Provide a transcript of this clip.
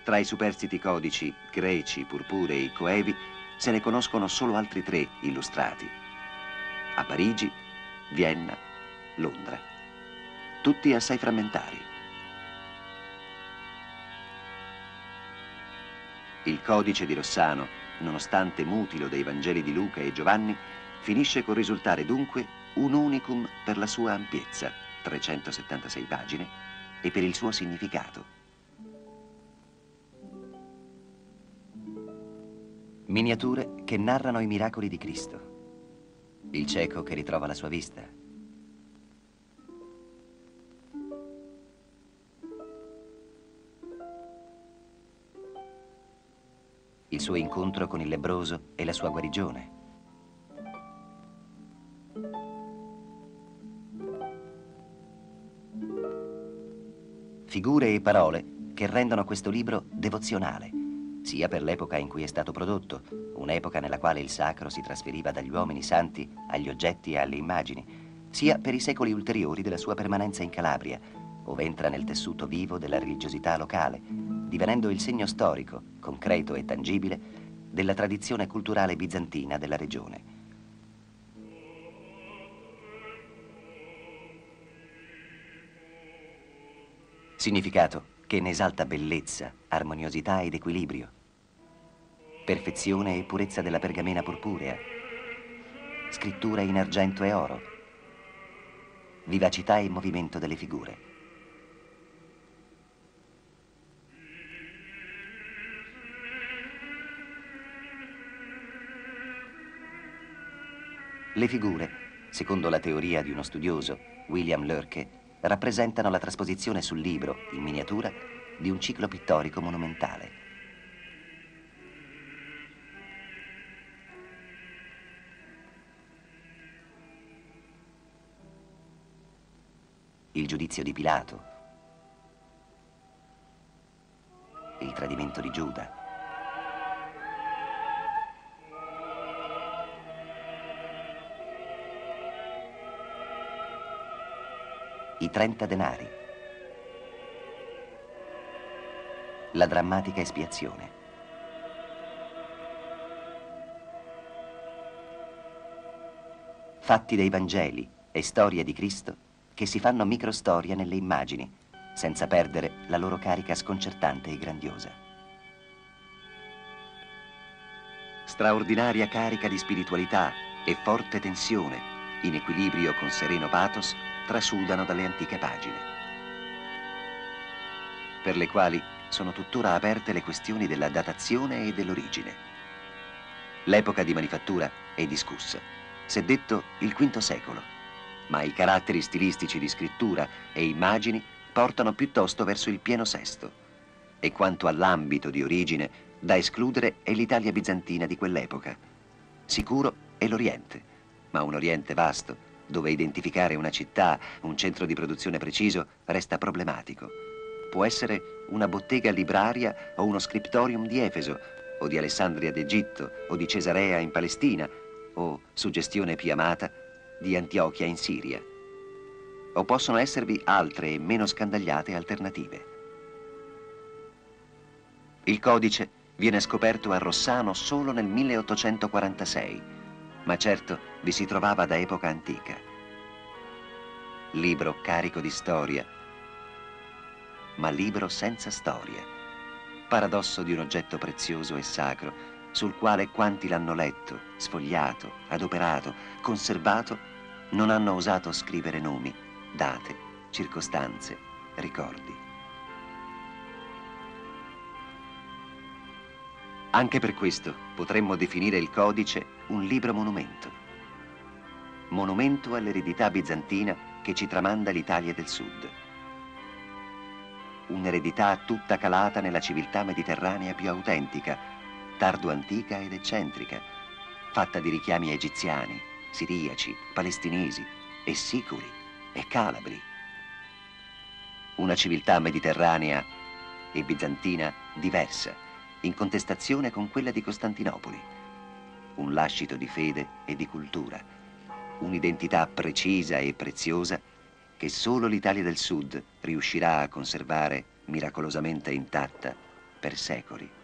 Tra i superstiti codici greci, purpurei, coevi, se ne conoscono solo altri 3 illustrati. A Parigi, Vienna, Londra. Tutti assai frammentari. Il codice di Rossano, nonostante mutilo dei Vangeli di Luca e Giovanni, finisce col risultare dunque un unicum per la sua ampiezza, 376 pagine, e per il suo significato. Miniature che narrano i miracoli di Cristo. Il cieco che ritrova la sua vista. Il suo incontro con il lebbroso e la sua guarigione. Figure e parole che rendono questo libro devozionale, sia per l'epoca in cui è stato prodotto, un'epoca nella quale il sacro si trasferiva dagli uomini santi agli oggetti e alle immagini, sia per i secoli ulteriori della sua permanenza in Calabria, ove entra nel tessuto vivo della religiosità locale, divenendo il segno storico, concreto e tangibile, della tradizione culturale bizantina della regione. Significato che ne esalta bellezza, armoniosità ed equilibrio, perfezione e purezza della pergamena purpurea, scrittura in argento e oro, vivacità e movimento delle figure. Le figure, secondo la teoria di uno studioso, William Lurke, rappresentano la trasposizione sul libro, in miniatura, di un ciclo pittorico monumentale. Il giudizio di Pilato, il tradimento di Giuda, i 30 denari, la drammatica espiazione. Fatti dei Vangeli e storia di Cristo che si fanno microstoria nelle immagini, senza perdere la loro carica sconcertante e grandiosa. Straordinaria carica di spiritualità e forte tensione, in equilibrio con sereno pathos, trasudano dalle antiche pagine, per le quali sono tuttora aperte le questioni della datazione e dell'origine. L'epoca di manifattura è discussa. S'è detto il V secolo, ma i caratteri stilistici di scrittura e immagini portano piuttosto verso il pieno VI. E quanto all'ambito di origine, da escludere è l'Italia bizantina di quell'epoca. Sicuro è l'Oriente, ma un Oriente vasto, dove identificare una città, un centro di produzione preciso, resta problematico. Può essere una bottega libraria o uno scriptorium di Efeso, o di Alessandria d'Egitto, o di Cesarea in Palestina, o, suggestione più amata, di Antiochia in Siria. O possono esservi altre e meno scandagliate alternative. Il codice viene scoperto a Rossano solo nel 1846, ma certo vi si trovava da epoca antica. Libro carico di storia, ma libro senza storia. Paradosso di un oggetto prezioso e sacro, sul quale quanti l'hanno letto, sfogliato, adoperato, conservato, non hanno osato scrivere nomi, date, circostanze, ricordi. Anche per questo potremmo definire il codice un libro monumento. Monumento all'eredità bizantina che ci tramanda l'Italia del Sud. Un'eredità tutta calata nella civiltà mediterranea più autentica, tardo antica ed eccentrica, fatta di richiami egiziani, siriaci, palestinesi e siculi e calabri. Una civiltà mediterranea e bizantina diversa, in contestazione con quella di Costantinopoli. Un lascito di fede e di cultura, un'identità precisa e preziosa che solo l'Italia del Sud riuscirà a conservare miracolosamente intatta per secoli.